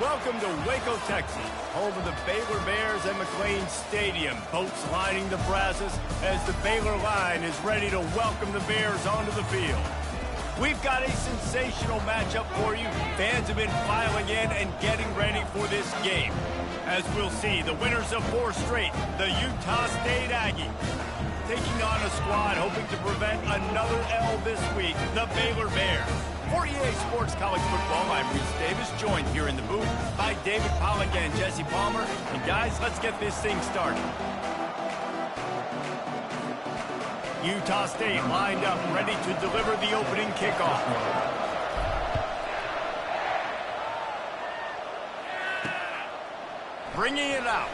Welcome to Waco, Texas, home of the Baylor Bears and McLean Stadium. Boats lining the brasses as the Baylor line is ready to welcome the Bears onto the field. We've got a sensational matchup for you. Fans have been filing in and getting ready for this game. As we'll see, the winners of 4 straight, the Utah State Aggies, taking on a squad hoping to prevent another L this week, the Baylor Bears. For EA Sports College Football, I'm Reese Davis, joined here in the booth by David Pollack and Jesse Palmer. And guys, let's get this thing started. Utah State lined up, ready to deliver the opening kickoff. Bringing it out.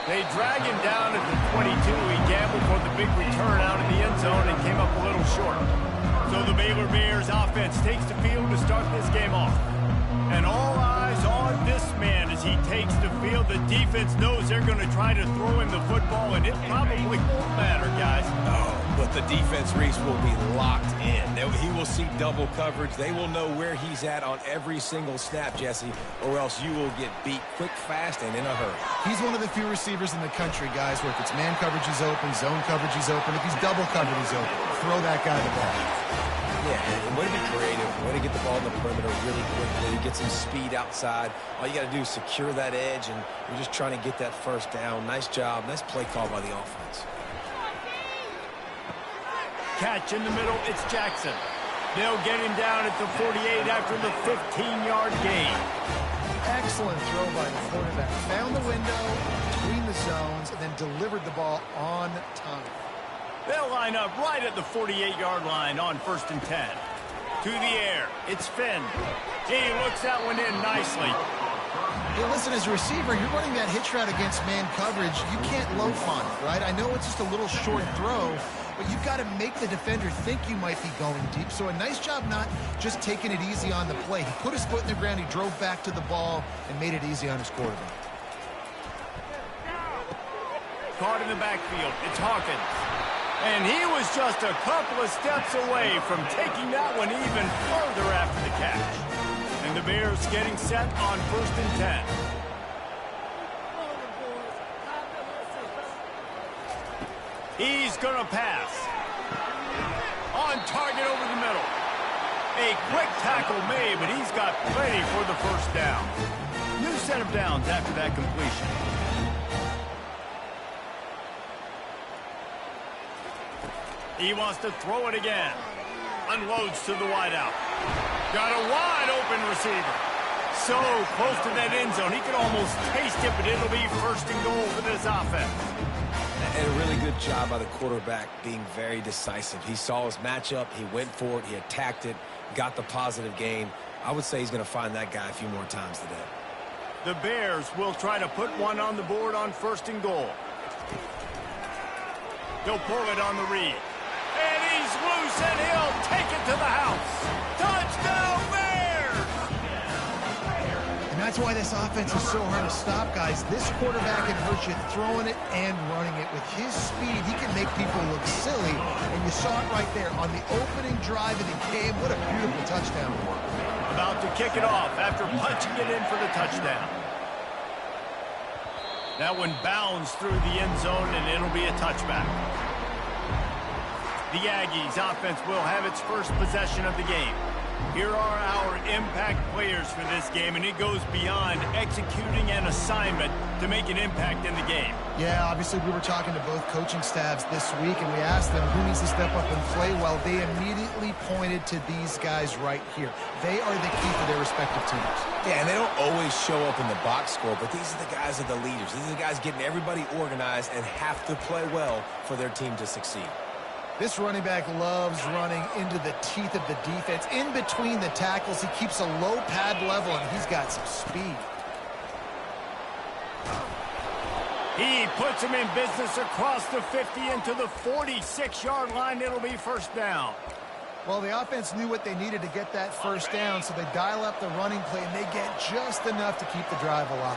They drag him down at the 22. He gambled for the big return out in the end zone and came up a little short. So the Baylor Bears offense takes the field to start this game off. And all eyes on this man as he takes the field. The defense knows they're going to try to throw him the football, and it probably won't matter, guys. Oh, but the defense, Reese, will be locked in. He will see double coverage. They will know where he's at on every single snap, Jesse, or else you will get beat quick, fast, and in a hurry. He's one of the few receivers in the country, guys, where if it's man coverage, he's open, zone coverage, he's open. If he's double covered, he's open. Throw that guy the ball. Yeah, and way to be creative, way to get the ball in the perimeter really quickly, get some speed outside. All you got to do is secure that edge, and you're just trying to get that first down. Nice job. Nice play call by the offense. Catch in the middle, it's Jackson. They'll get him down at the 48 after the 15-yard gain. Excellent throw by the quarterback. Found the window between the zones and then delivered the ball on time. They'll line up right at the 48-yard line on 1st and 10. To the air, it's Finn. He looks that one in nicely. Hey, listen, as a receiver, you're running that hitch route against man coverage. You can't loaf on it, right? I know it's just a little short throw, but you've got to make the defender think you might be going deep. So a nice job not just taking it easy on the play. He put his foot in the ground, he drove back to the ball, and made it easy on his quarterback. Caught in the backfield, it's Hawkins. And he was just a couple of steps away from taking that one even further after the catch. And the Bears getting set on 1st and 10. He's going to pass. On target over the middle. A quick tackle made, but he's got plenty for the first down. New set of downs after that completion. He wants to throw it again. Unloads to the wideout. Got a wide open receiver. So close to that end zone. He could almost taste it, but it'll be 1st and goal for this offense. And a really good job by the quarterback being very decisive. He saw his matchup. He went for it. He attacked it. Got the positive gain. I would say he's going to find that guy a few more times today. The Bears will try to put one on the board on 1st and goal. They'll pull it on the read. And he's loose, and he'll take it to the house. Touchdown, Bears! And that's why this offense is so hard to stop, guys. This quarterback can hurt you throwing it and running it. With his speed, he can make people look silly. And you saw it right there on the opening drive of the game. What a beautiful touchdown. About to kick it off after punching it in for the touchdown. That one bounds through the end zone, and it'll be a touchback. The Aggies offense will have its first possession of the game. Here are our impact players for this game, and it goes beyond executing an assignment to make an impact in the game. Yeah, obviously we were talking to both coaching staffs this week, and we asked them who needs to step up and play well. They immediately pointed to these guys right here. They are the key for their respective teams. Yeah, and they don't always show up in the box score, but these are the guys that are the leaders. These are the guys getting everybody organized and have to play well for their team to succeed. This running back loves running into the teeth of the defense. In between the tackles, he keeps a low pad level, and he's got some speed. He puts him in business across the 50 into the 46-yard line. It'll be 1st down. Well, the offense knew what they needed to get that 1st down, so they dial up the running play, and they get just enough to keep the drive alive.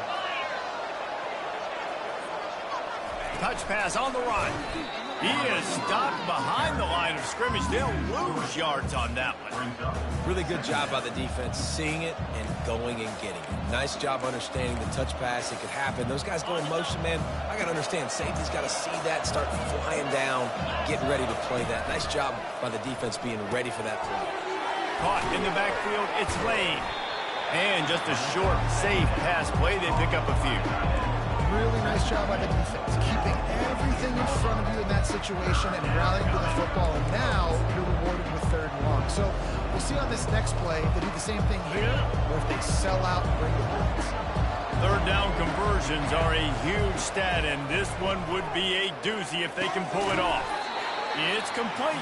Touch pass on the run. He is stopped behind the line of scrimmage. They'll lose yards on that one. Really good job by the defense, seeing it and going and getting it. Nice job understanding the touch pass. It could happen. Those guys go in motion, man. I got to understand. Safety's got to see that, start flying down, getting ready to play that. Nice job by the defense being ready for that play. Caught in the backfield, it's Lane. And just a short, safe pass play. They pick up a few. Really nice job by the defense, keeping everything in front of you in that situation and rallying to the football. And now you're rewarded with 3rd and long. So we'll see on this next play if they do the same thing here or if they sell out and bring the blitz. 3rd down conversions are a huge stat, and this one would be a doozy if they can pull it off. It's complete.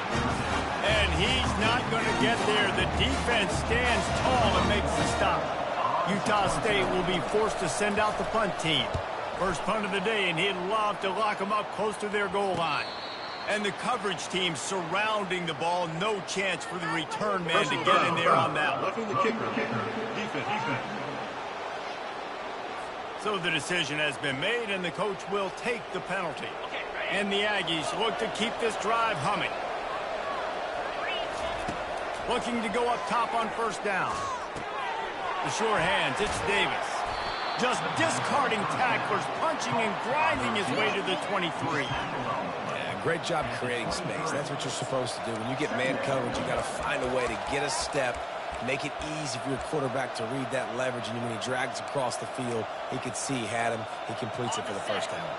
And he's not going to get there. The defense stands tall and makes the stop. Utah State will be forced to send out the punt team. First punt of the day, and he'd love to lock them up close to their goal line. And the coverage team surrounding the ball. No chance for the return man to get in there on that one. The kicker. Defense. So the decision has been made, and the coach will take the penalty. And the Aggies look to keep this drive humming. Looking to go up top on 1st down. The sure hands, it's Davis. Just discarding tacklers, punching and grinding his way to the 23. Yeah, great job creating space. That's what you're supposed to do. When you get man coverage, you got to find a way to get a step, make it easy for your quarterback to read that leverage. And when he drags across the field, he could see he had him. He completes it for the 1st down.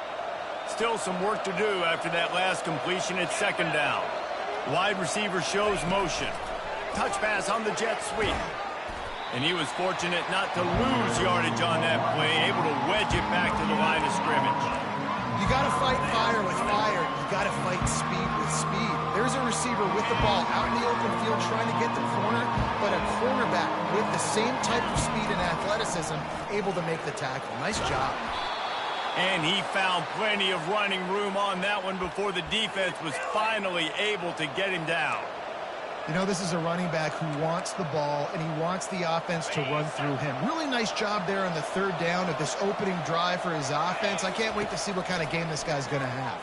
Still some work to do after that last completion. It's 2nd down. Wide receiver shows motion. Touch pass on the jet sweep. And he was fortunate not to lose yardage on that play, able to wedge it back to the line of scrimmage. You got to fight fire with fire. You got to fight speed with speed. There's a receiver with the ball out in the open field trying to get the corner, but a cornerback with the same type of speed and athleticism able to make the tackle. Nice job. And he found plenty of running room on that one before the defense was finally able to get him down. You know, this is a running back who wants the ball, and he wants the offense to run through him. Really nice job there on the 3rd down of this opening drive for his offense. I can't wait to see what kind of game this guy's going to have.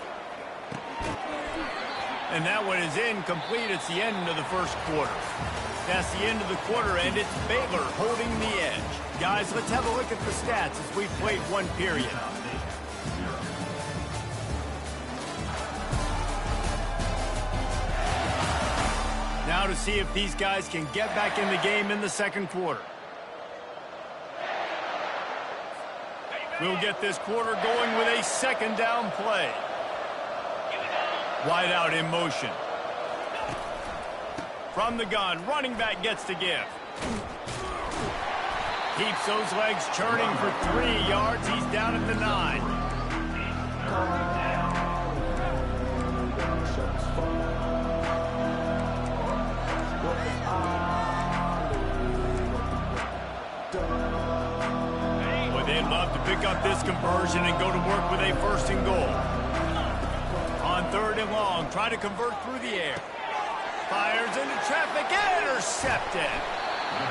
And that one is incomplete. It's the end of the 1st quarter. That's the end of the quarter, and it's Baylor holding the edge. Guys, let's have a look at the stats as we've played 1 period. Now to see if these guys can get back in the game in the 2nd quarter. We'll get this quarter going with a 2nd down play. Wide out in motion. From the gun, running back gets to give. Keeps those legs churning for 3 yards. He's down at the 9. They'd love to pick up this conversion and go to work with a 1st and goal. On 3rd and long, try to convert through the air. Fires into traffic, intercepted.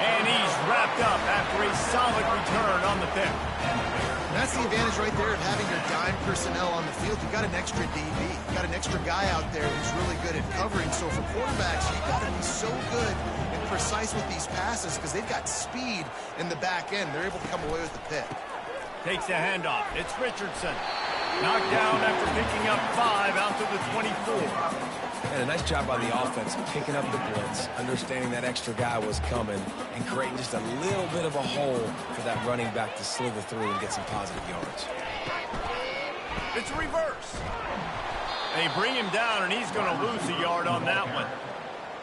And he's wrapped up after a solid return on the pick. And that's the advantage right there of having your dime personnel on the field. You got an extra DB. You got an extra guy out there who's really good at covering. So for quarterbacks, you got to be so good and precise with these passes because they've got speed in the back end. They're able to come away with the pick. Takes the handoff. It's Richardson. Knocked down after picking up 5 out to the 24. And a nice job by the offense picking up the blitz, understanding that extra guy was coming, and creating just a little bit of a hole for that running back to slither through and get some positive yards. It's a reverse. They bring him down, and he's going to lose a yard on that one.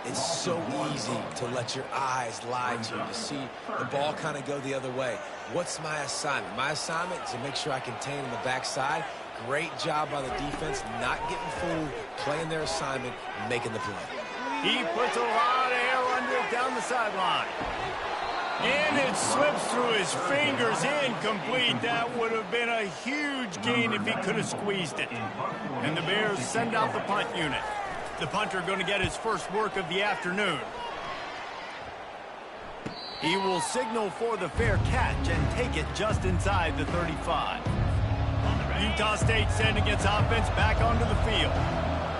It's so easy to let your eyes lie to you. To see the ball kind of go the other way. What's my assignment? My assignment is to make sure I contain on the backside. Great job by the defense, not getting fooled, playing their assignment, and making the play. He puts a lot of air under it down the sideline. And it slips through his fingers, incomplete. That would have been a huge gain if he could have squeezed it. And the Bears send out the punt unit. The punter going to get his first work of the afternoon. He will signal for the fair catch and take it just inside the 35. Utah State sending its offense back onto the field.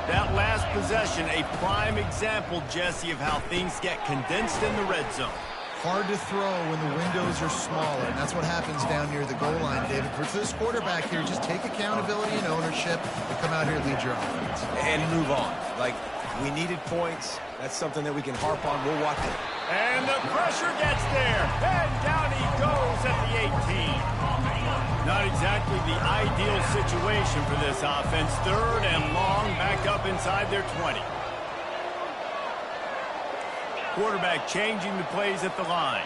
That last possession, a prime example, Jesse, of how things get condensed in the red zone. Hard to throw when the windows are smaller, and that's what happens down near the goal line, David. For this quarterback here, just take accountability and ownership and come out here and lead your offense. And move on. Like, we needed points. That's something that we can harp on. We'll watch it. And the pressure gets there. And down he goes at the 18. Not exactly the ideal situation for this offense. 3rd and long, back up inside their 20. Quarterback changing the plays at the line.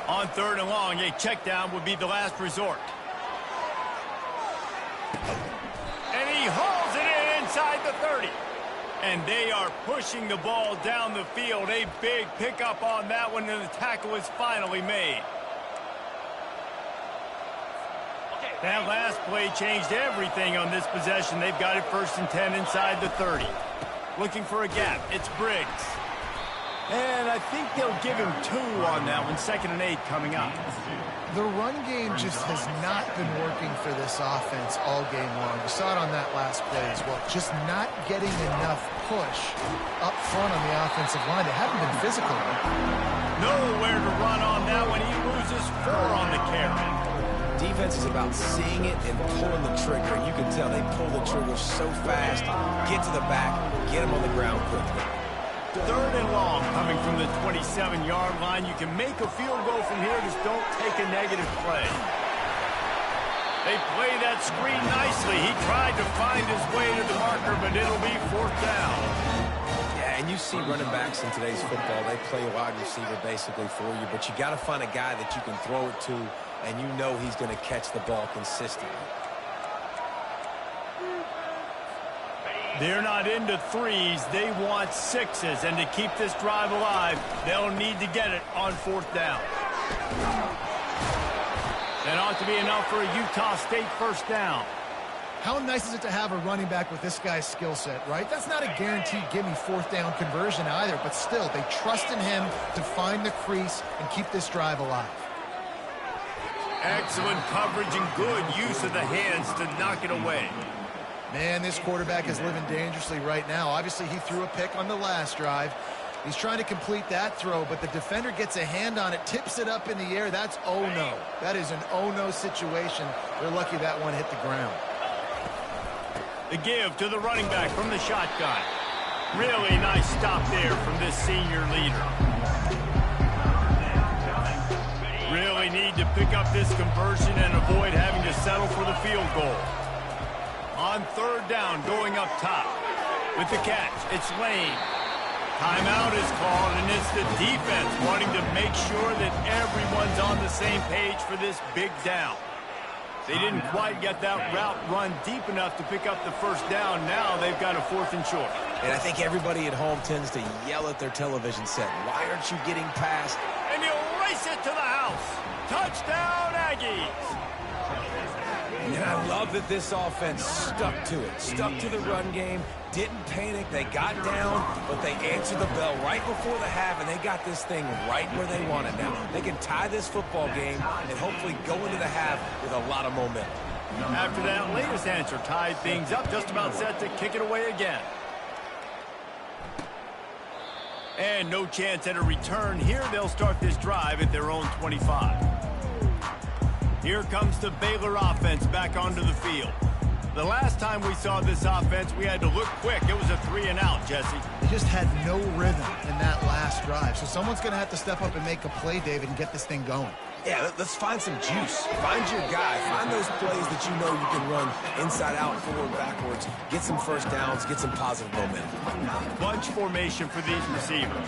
On 3rd and long, a check down would be the last resort. And he hauls it in inside the 30. And they are pushing the ball down the field. A big pickup on that one, and the tackle is finally made. That last play changed everything on this possession. They've got it 1st and 10 inside the 30. Looking for a gap. It's Briggs. And I think they'll give him 2 on that one. 2nd and 8 coming up. The run game just has not been working for this offense all game long. We saw it on that last play as well. Just not getting enough push up front on the offensive line. They haven't been physical. Nowhere to run on that one. He loses 4 on the carry. Defense is about seeing it and pulling the trigger. You can tell they pull the trigger so fast, get to the back, get them on the ground quickly. 3rd and long coming from the 27-yard line. You can make a field goal from here. Just don't take a negative play. They play that screen nicely. He tried to find his way to the marker, but it'll be 4th down. Yeah, and you see running backs in today's football. They play a wide receiver basically for you, but you got to find a guy that you can throw it to, and you know he's going to catch the ball consistently. They're not into 3s. They want 6s. And to keep this drive alive, they'll need to get it on 4th down. That ought to be enough for a Utah State 1st down. How nice is it to have a running back with this guy's skill set, right? That's not a guaranteed give-me 4th down conversion either, but still, they trust in him to find the crease and keep this drive alive. Excellent coverage and good use of the hands to knock it away. Man, this quarterback is living dangerously right now. Obviously, he threw a pick on the last drive. He's trying to complete that throw, but the defender gets a hand on it, tips it up in the air. That's oh-no. That is an oh-no situation. They're lucky that one hit the ground. The give to the running back from the shotgun. Really nice stop there from this senior leader. Really need to pick up this conversion and avoid having to settle for the field goal. On 3rd down, going up top. With the catch, it's Lane. Timeout is called, and it's the defense wanting to make sure that everyone's on the same page for this big down. They didn't quite get that route run deep enough to pick up the 1st down. Now they've got a 4th and short. And I think everybody at home tends to yell at their television set, "Why aren't you getting past?" And he'll race it to the house. Touchdown, Aggies. And I love that this offense stuck to it, stuck to the run game, didn't panic. They got down, but they answered the bell right before the half, and they got this thing right where they want it. Now, they can tie this football game and hopefully go into the half with a lot of momentum. After that latest answer tied things up, just about set to kick it away again. And no chance at a return here. They'll start this drive at their own 25. Here comes the Baylor offense back onto the field. The last time we saw this offense, we had to look quick. It was a 3 and out, Jesse. They just had no rhythm in that last drive. So someone's going to have to step up and make a play, David, and get this thing going. Yeah, let's find some juice. Find your guy. Find those plays that you know you can run inside out, forward, backwards. Get some 1st downs. Get some positive momentum. Bunch formation for these receivers.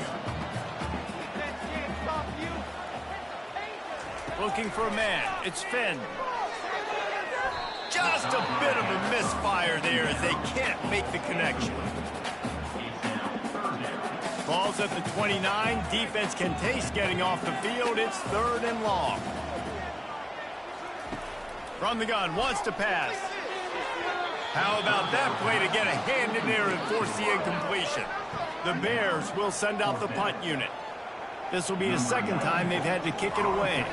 Looking for a man. It's Finn. Just a bit of a misfire there as they can't make the connection. Ball's at the 29. Defense can taste getting off the field. It's 3rd and long. From the gun, wants to pass. How about that play to get a hand in there and force the incompletion? The Bears will send out the punt unit. This will be the 2nd time they've had to kick it away.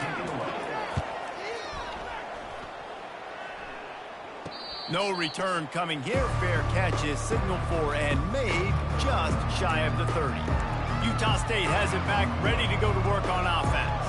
No return coming here. Fair catch is signaled for and made just shy of the 30. Utah State has it back, ready to go to work on offense.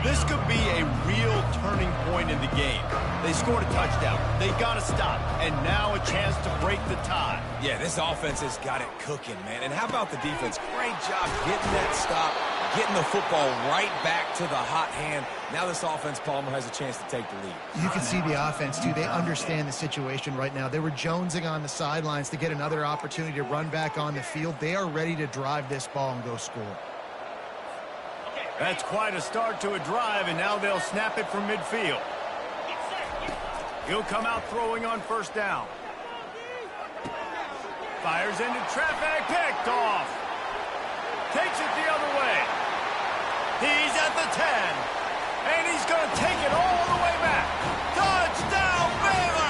This could be a real turning point in the game. They scored a touchdown. They got to stop. And now a chance to break the tie. Yeah, this offense has got it cooking, man. And how about the defense? Great job getting that stop, getting the football right back to the hot hand. Now this offense, Palmer, has a chance to take the lead. You can see the offense, too. They understand the situation right now. They were jonesing on the sidelines to get another opportunity to run back on the field. They are ready to drive this ball and go score. That's quite a start to a drive, and now they'll snap it from midfield. He'll come out throwing on first down. Fires into traffic, picked off. Takes it the other way. He's at the 10, and he's going to take it all the way back. Touchdown, Baylor!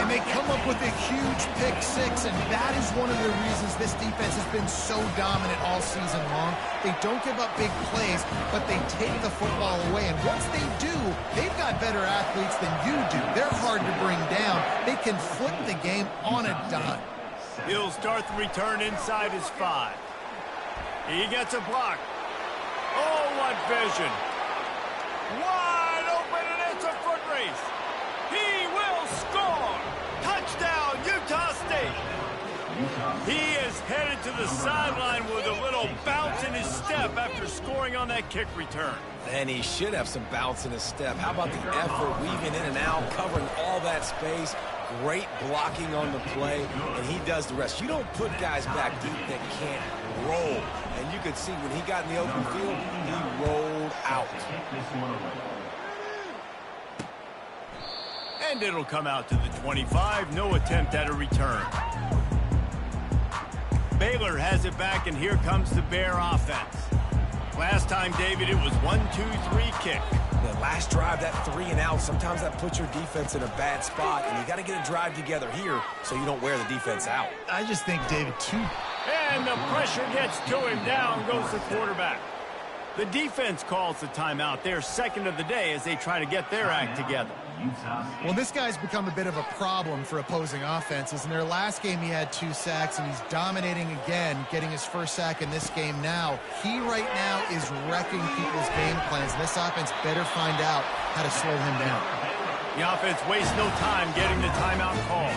And they come up with a huge pick six, and that is one of the reasons this defense has been so dominant all season long. They don't give up big plays, but they take the football away. And once they do, they've got better athletes than you do. They're hard to bring down. They can flip the game on a dime. He'll start the return inside his 5. He gets a block. Oh, what vision. Wide open, and it's a foot race. He will score. Touchdown, Utah State. He is headed to the sideline with a little bounce in his step after scoring on that kick return. And he should have some bounce in his step. How about the effort, weaving in and out, covering all that space. Great blocking on the play, and he does the rest. You don't put guys back deep that can't roll. And you could see when he got in the open field, he rolled out. And it'll come out to the 25. No attempt at a return. Baylor has it back, and here comes the Bear offense. Last time, David, it was 1-2-3 kick. The last drive, that 3 and out, sometimes that puts your defense in a bad spot, and you got to get a drive together here so you don't wear the defense out. I just think, David, And the pressure gets to him. Down goes the quarterback. The defense calls the timeout. They're second of the day as they try to get their act together. Well, this guy's become a bit of a problem for opposing offenses. In their last game, he had 2 sacks, and he's dominating again, getting his first sack in this game now. He right now is wrecking people's game plans. This offense better find out how to slow him down. The offense wastes no time getting the timeout call.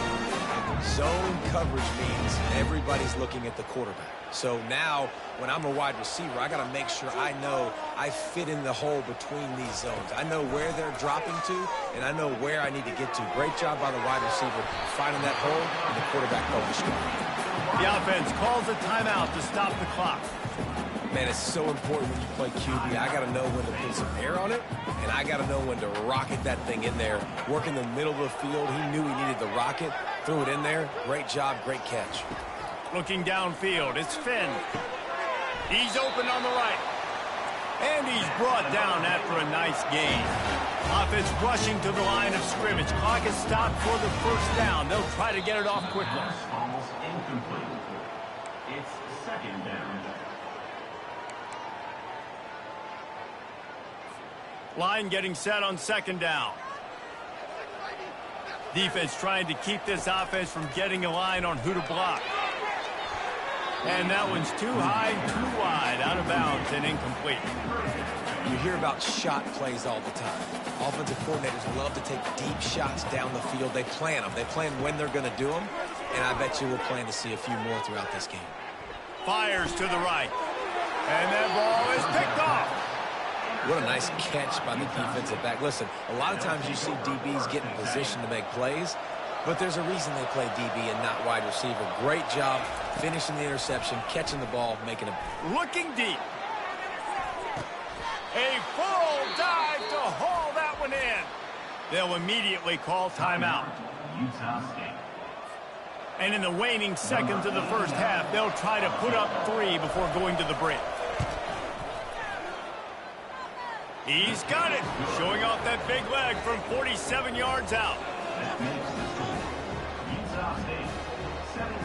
Zone coverage means everybody's looking at the quarterback. So now, when I'm a wide receiver, I got to make sure I know I fit in the hole between these zones. I know where they're dropping to, and I know where I need to get to. Great job by the wide receiver finding that hole, and the quarterback focused. The offense calls a timeout to stop the clock. Man, it's so important when you play QB. I got to know when to put some air on it, and I got to know when to rocket that thing in there. Work in the middle of the field. He knew he needed the rocket. Threw it in there. Great job, great catch. Looking downfield, it's Finn. He's open on the right. And he's brought down after a nice gain. Offense rushing to the line of scrimmage. Clock is stopped for the first down. They'll try to get it off quickly. Almost incomplete. It's second down. Line getting set on second down. Defense trying to keep this offense from getting a line on who to block. And that one's too high, too wide, out of bounds and incomplete. You hear about shot plays all the time. Offensive coordinators love to take deep shots down the field. They plan them. They plan when they're going to do them. And I bet you we'll plan to see a few more throughout this game. Fires to the right. And that ball is picked off. What a nice catch by the defensive back. Listen, a lot of times you see DBs get in position to make plays, but there's a reason they play DB and not wide receiver. Great job finishing the interception, catching the ball, making a... Looking deep. A full dive to haul that one in. They'll immediately call timeout. Utah State. And in the waning seconds of the first half, they'll try to put up 3 before going to the break. He's got it, showing off that big leg from 47 yards out. That makes the score. Utah State 17.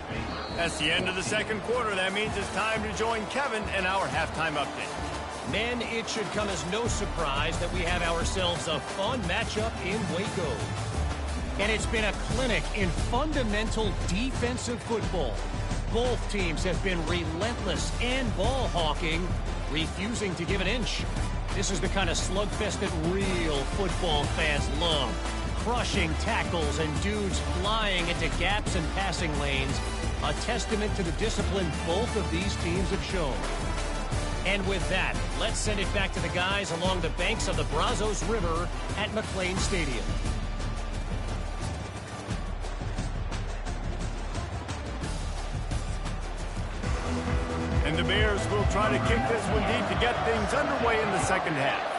Baylor That's the end of the second quarter. That means it's time to join Kevin in our halftime update. Men, it should come as no surprise that we have ourselves a fun matchup in Waco. And it's been a clinic in fundamental defensive football. Both teams have been relentless and ball hawking, refusing to give an inch. This is the kind of slugfest that real football fans love. Crushing tackles and dudes flying into gaps and passing lanes. A testament to the discipline both of these teams have shown. And with that, let's send it back to the guys along the banks of the Brazos River at McLean Stadium. And the Bears will try to kick this one deep to get things underway in the second half.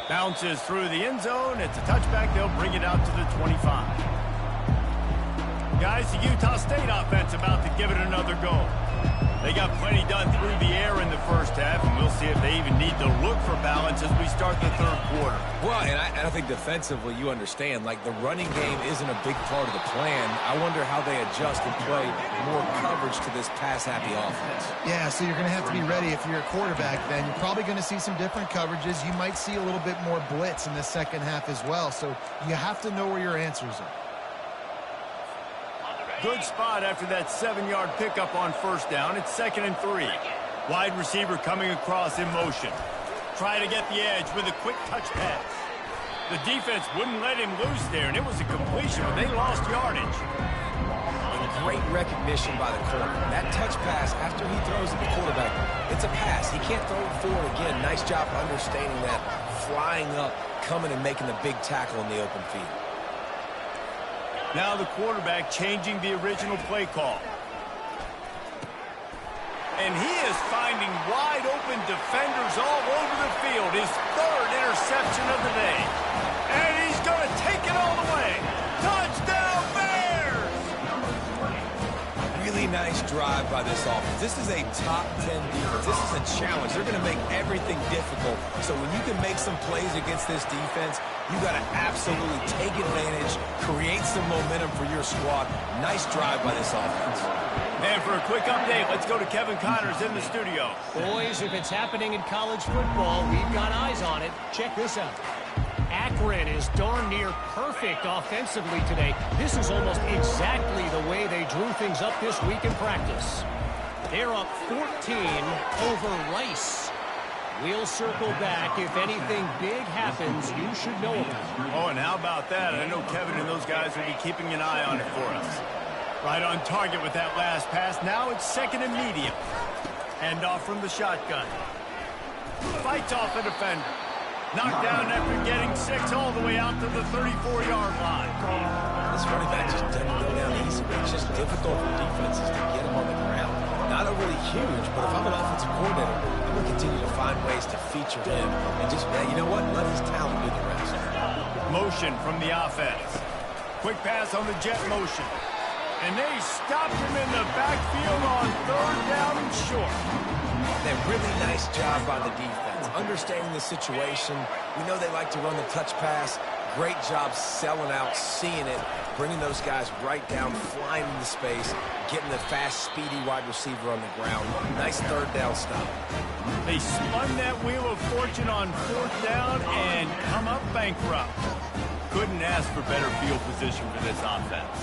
Bounces through the end zone. It's a touchback. They'll bring it out to the 25. Guys, the Utah State offense about to give it another go. They got plenty done through the air in the first half, and we'll see if they even need to look for balance as we start the third quarter. Well, and I think defensively, you understand, like the running game isn't a big part of the plan. I wonder how they adjust and play more coverage to this pass-happy offense. Yeah, so you're going to have to be ready if you're a quarterback then. You're probably going to see some different coverages. You might see a little bit more blitz in the second half as well, so you have to know where your answers are. Good spot after that 7-yard pickup on first down. It's 2nd and 3. Wide receiver coming across in motion. Try to get the edge with a quick touch pass. The defense wouldn't let him loose there, and it was a completion, but they lost yardage. And great recognition by the corner. That touch pass, after he throws it to the quarterback, it's a pass. He can't throw it forward again. Nice job understanding that, flying up, coming and making the big tackle in the open field. Now the quarterback changing the original play call. And he is finding wide open defenders all over the field. His third interception of the day. And he's going to take it all the way. Touchdown Bears! Really nice drive by this offense. This is a top 10 defense. This is a challenge. They're going to make everything difficult. So when you can make some plays against this defense, you got to absolutely take advantage, create some momentum for your squad. Nice drive by this offense. And for a quick update, let's go to Kevin Connors in the studio. Boys, if it's happening in college football, we've got eyes on it. Check this out. Akron is darn near perfect offensively today. This is almost exactly the way they drew things up this week in practice. They're up 14 over Rice. We'll circle back. If anything big happens, you should know about it. Oh, and how about that? I know Kevin and those guys will be keeping an eye on it for us. Right on target with that last pass. Now it's 2nd and medium. Hand off from the shotgun. Fights off the defender. Knocked down after getting 6 all the way out to the 34-yard line. This running back just doesn't go down easy. It's just difficult for defenses to get him on the ground. Not overly huge, but if I'm an offensive coordinator, I'm going to continue to find ways to feature him and just, you know what, let his talent do the rest. Motion from the offense. Quick pass on the jet motion. And they stopped him in the backfield on 3rd down and short. That really nice job by the defense, understanding the situation. We know they like to run the touch pass. Great job selling out, seeing it, bringing those guys right down, flying into space, getting the fast, speedy wide receiver on the ground. Nice 3rd down stop. They spun that wheel of fortune on 4th down and come up bankrupt. Couldn't ask for better field position for this offense.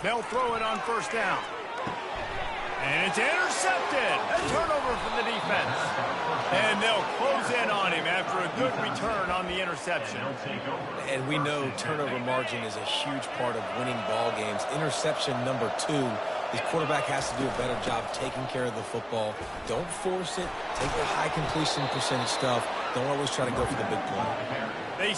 They'll throw it on 1st down. And it's intercepted. A turnover from the defense. And they'll close in on him after a good return on the interception. And we know turnover margin is a huge part of winning ball games. Interception number 2. This quarterback has to do a better job taking care of the football. Don't force it. Take the high completion percentage stuff. Don't always try to go for the big play. They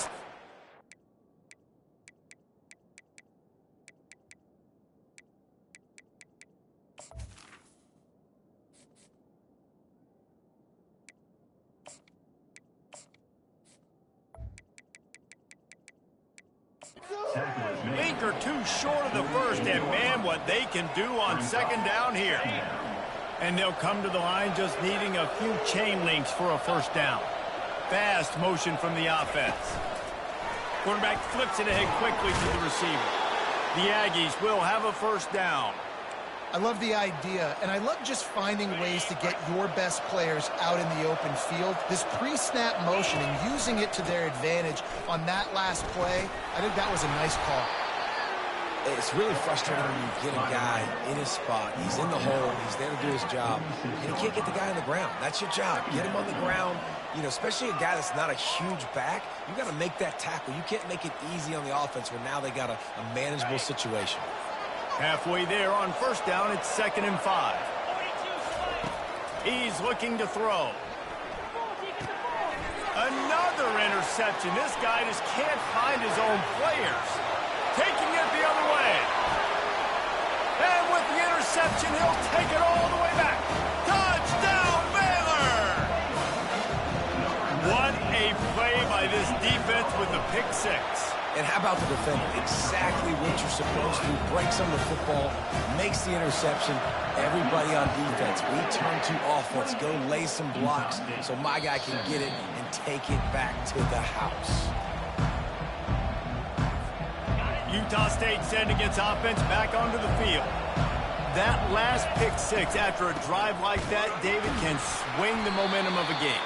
Linker too short of the first, and man, what they can do on 2nd down here. And they'll come to the line just needing a few chain links for a 1st down. Fast motion from the offense. Quarterback flips it ahead quickly to the receiver. The Aggies will have a first down. I love the idea, and I love just finding ways to get your best players out in the open field. This pre-snap motion and using it to their advantage on that last play, I think that was a nice call. It's really frustrating when you get a guy in his spot. He's in the hole. He's there to do his job. And you can't get the guy on the ground. That's your job. Get him on the ground. You know, especially a guy that's not a huge back. You got to make that tackle. You can't make it easy on the offense where now they got a manageable situation. Halfway there on first down, it's 2nd and 5. He's looking to throw. Another interception. This guy just can't find his own players. Taking it the other way. And with the interception, he'll take it all the way back. Touchdown, Baylor! What a play by this defense with the pick 6. And how about the defender? Exactly what you're supposed to. Breaks on the football, makes the interception. Everybody on defense, we turn to offense. Go lay some blocks so my guy can get it and take it back to the house. Utah State sending its offense back onto the field. That last pick 6 after a drive like that, David, can swing the momentum of a game.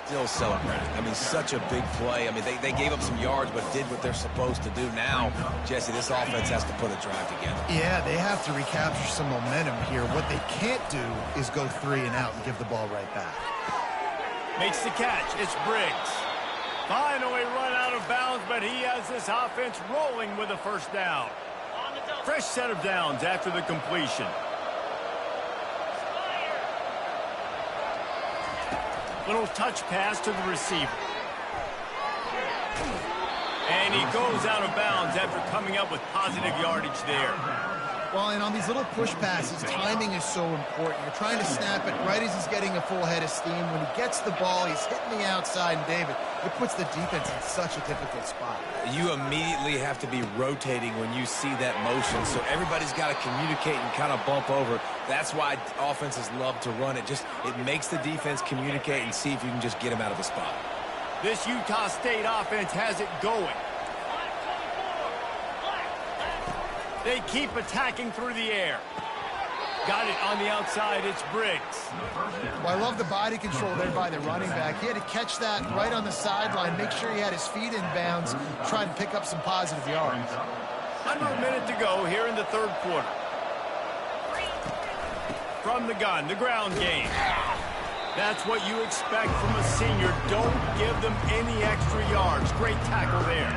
Still celebrating. I mean, such a big play. I mean, they gave up some yards, but did what they're supposed to do. Now, Jesse, this offense has to put a drive together. Yeah, they have to recapture some momentum here. What they can't do is go 3 and out and give the ball right back. Makes the catch. It's Briggs. Finally run out of bounds, but he has this offense rolling with a first down. Fresh set of downs after the completion. Little touch pass to the receiver. And he goes out of bounds after coming up with positive yardage there. Well, and on these little push passes, timing is so important. You're trying to snap it right as he's getting a full head of steam. When he gets the ball, he's hitting the outside, and David, it puts the defense in such a difficult spot. You immediately have to be rotating when you see that motion, so everybody's got to communicate and kind of bump over. That's why offenses love to run it. It makes the defense communicate and see if you can just get him out of the spot. This Utah State offense has it going. They keep attacking through the air. Got it on the outside. It's Briggs. Well, I love the body control there by the running back. He had to catch that right on the sideline, make sure he had his feet in bounds, try and pick up some positive yards. Under a minute to go here in the 3rd quarter. From the gun, the ground game. That's what you expect from a senior. Don't give them any extra yards. Great tackle there.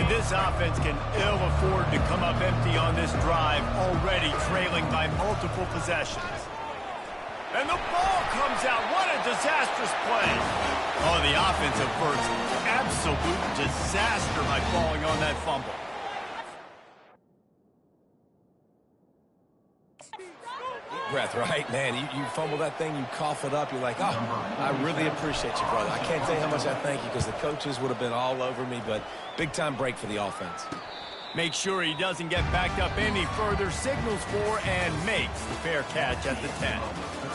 This offense can ill afford to come up empty on this drive, already trailing by multiple possessions. And the ball comes out. What a disastrous play. Oh, the offense averts absolute disaster by falling on that fumble. Breath, right? Man, you fumble that thing, you cough it up, you're like, oh, I really appreciate you, brother. I can't tell you how much I thank you because the coaches would have been all over me, but big-time break for the offense. Make sure he doesn't get backed up any further, signals for and makes the fair catch at the 10.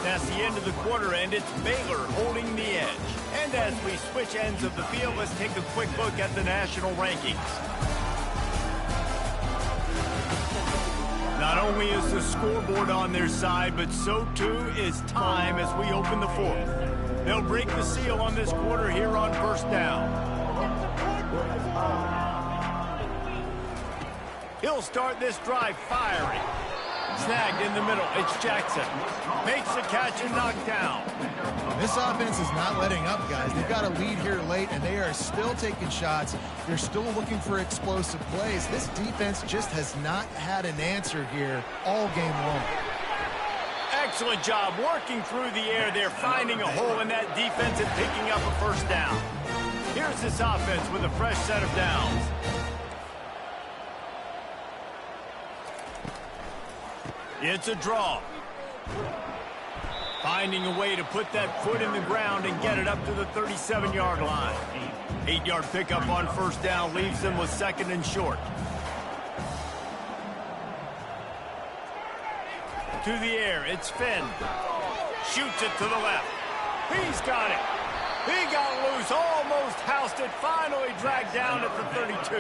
That's the end of the quarter, and it's Baylor holding the edge. And as we switch ends of the field, let's take a quick look at the national rankings. Not only is the scoreboard on their side, but so too is time as we open the 4th. They'll break the seal on this quarter here on first down. He'll start this drive firing. Snagged in the middle. It's Jackson. Makes the catch and knocked down. This offense is not letting up, guys. They've got a lead here late, and they are still taking shots. They're still looking for explosive plays. This defense just has not had an answer here all game long. Excellent job working through the air there, finding a hole in that defense and picking up a first down. Here's this offense with a fresh set of downs. It's a draw. Finding a way to put that foot in the ground and get it up to the 37-yard line. 8-yard pickup on first down leaves them with second and short. To the air, it's Finn. Shoots it to the left. He's got it. He got loose, almost housed it, finally dragged down at the 32.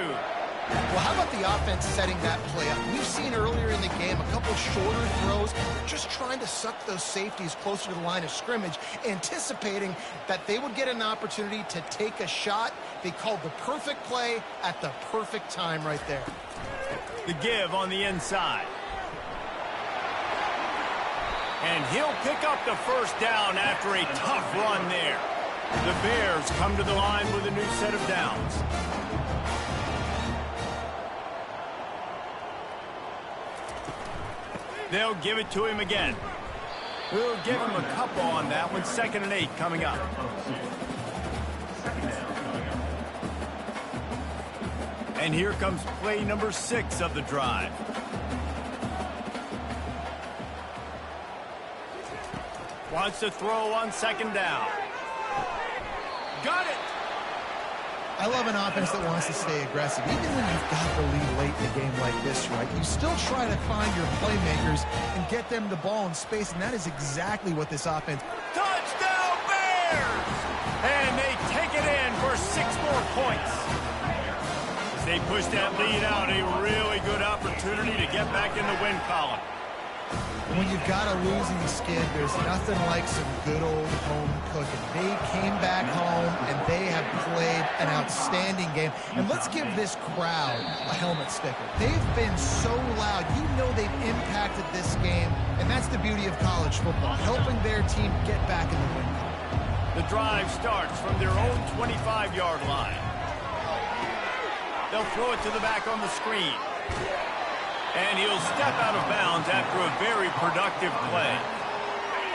Well, how about the offense setting that play up? We've seen earlier in the game a couple shorter throws, just trying to suck those safeties closer to the line of scrimmage, anticipating that they would get an opportunity to take a shot. They called the perfect play at the perfect time right there. The give on the inside. And he'll pick up the first down after a tough run there. The Bears come to the line with a new set of downs. They'll give it to him again. We'll give him a couple on that one. 2nd and 8 coming up. And here comes play number 6 of the drive. Wants to throw on 2nd down. Got it! I love an offense that wants to stay aggressive. Even when you've got the lead late in a game like this, right, you still try to find your playmakers and get them the ball in space, and that is exactly what this offense... Touchdown Bears! And they take it in for 6 more points. As they push that lead out, a really good opportunity to get back in the win column. When you've got a losing skid, there's nothing like some good old home cooking. They came back home, and they have played an outstanding game. And let's give this crowd a helmet sticker. They've been so loud. You know they've impacted this game, and that's the beauty of college football, helping their team get back in the win column. The drive starts from their own 25-yard line. They'll throw it to the back on the screen. And he'll step out of bounds after a very productive play.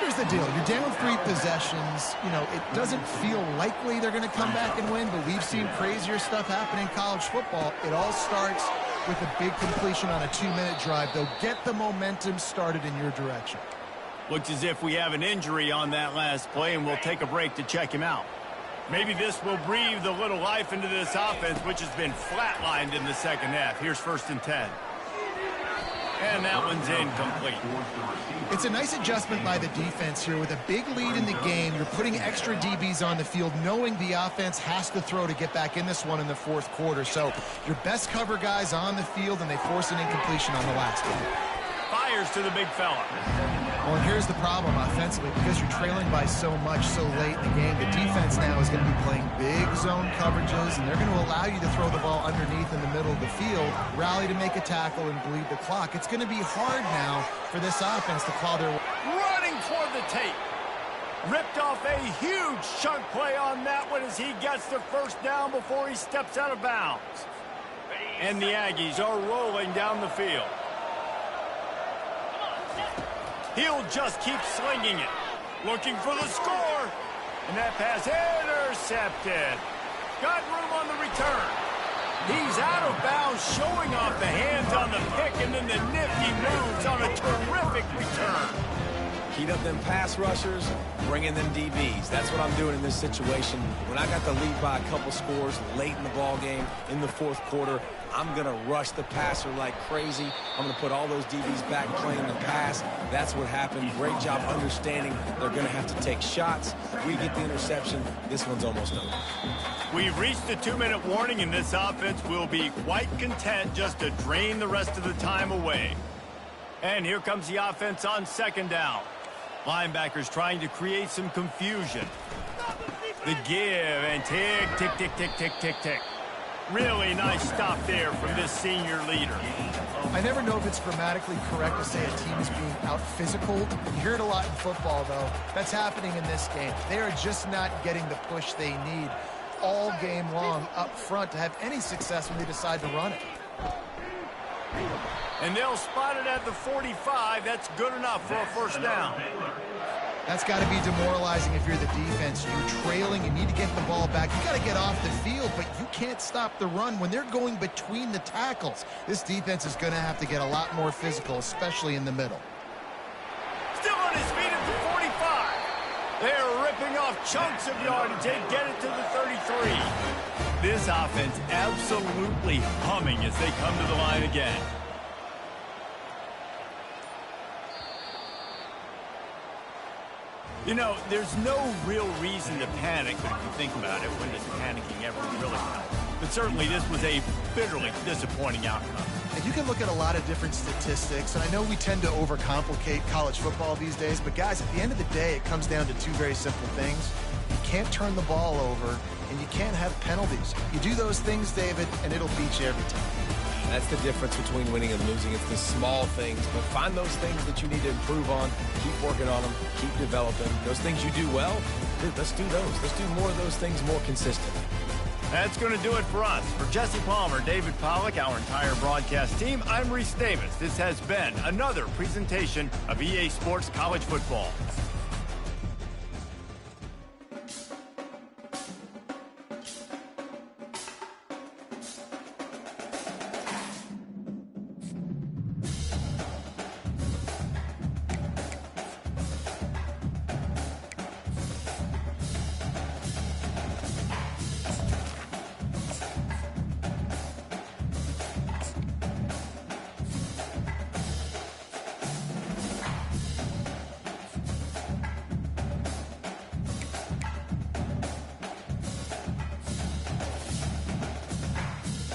Here's the deal. You're down 3 possessions. You know, it doesn't feel likely they're going to come back and win, but we've seen crazier stuff happen in college football. It all starts with a big completion on a 2-minute drive. They'll get the momentum started in your direction. Looks as if we have an injury on that last play, and we'll take a break to check him out. Maybe this will breathe a little life into this offense, which has been flatlined in the second half. Here's 1st and 10. And that one's incomplete. It's a nice adjustment by the defense here. With a big lead in the game, you're putting extra DBs on the field, knowing the offense has to throw to get back in this one in the 4th quarter. So your best cover guys on the field, and they force an incompletion on the last one. Fires to the big fella. Well, and here's the problem offensively. Because you're trailing by so much so late in the game, the defense now is going to be playing big zone coverages, and they're going to allow you to throw the ball underneath in the middle of the field, rally to make a tackle, and bleed the clock. It's going to be hard now for this offense to claw their way. Running toward the tape. Ripped off a huge chunk play on that one as he gets the first down before he steps out of bounds. And the Aggies are rolling down the field. He'll just keep slinging it. Looking for the score. And that pass intercepted. Got room on the return. He's out of bounds, showing off the hands on the pick, and then the nifty moves on a terrific return. Heat up them pass rushers, bring in them DBs. That's what I'm doing in this situation. When I got the lead by a couple scores late in the ball game, in the 4th quarter, I'm going to rush the passer like crazy. I'm going to put all those DBs back playing the pass. That's what happened. Great job understanding they're going to have to take shots. We get the interception. This one's almost over. We've reached the 2-minute warning, and this offense will be quite content just to drain the rest of the time away. And here comes the offense on 2nd down. Linebackers trying to create some confusion. The give, and tick, tick, tick, tick, tick, tick, tick. Really nice stop there from this senior leader. I never know if it's grammatically correct to say a team is being out-physicaled. You hear it a lot in football, though. That's happening in this game. They are just not getting the push they need all game long up front to have any success when they decide to run it. And they'll spot it at the 45. That's good enough for a first down. That's got to be demoralizing if you're the defense. You're trailing. You need to get the ball back. You got to get off the field, but you can't stop the run when they're going between the tackles. This defense is going to have to get a lot more physical, especially in the middle. They are ripping off chunks of yardage. They get it to the 33. This offense absolutely humming as they come to the line again. You know, there's no real reason to panic, but if you think about it, when does panicking ever really help? But certainly this was a bitterly disappointing outcome. And you can look at a lot of different statistics, and I know we tend to overcomplicate college football these days, but guys, at the end of the day, it comes down to two very simple things. You can't turn the ball over, and you can't have penalties. You do those things, David, and it'll beat you every time. That's the difference between winning and losing. It's the small things, but find those things that you need to improve on. Keep working on them. Keep developing. Those things you do well, dude, let's do those. Let's do more of those things more consistently. That's going to do it for us. For Jesse Palmer, David Pollack, our entire broadcast team, I'm Reese Davis. This has been another presentation of EA Sports College Football.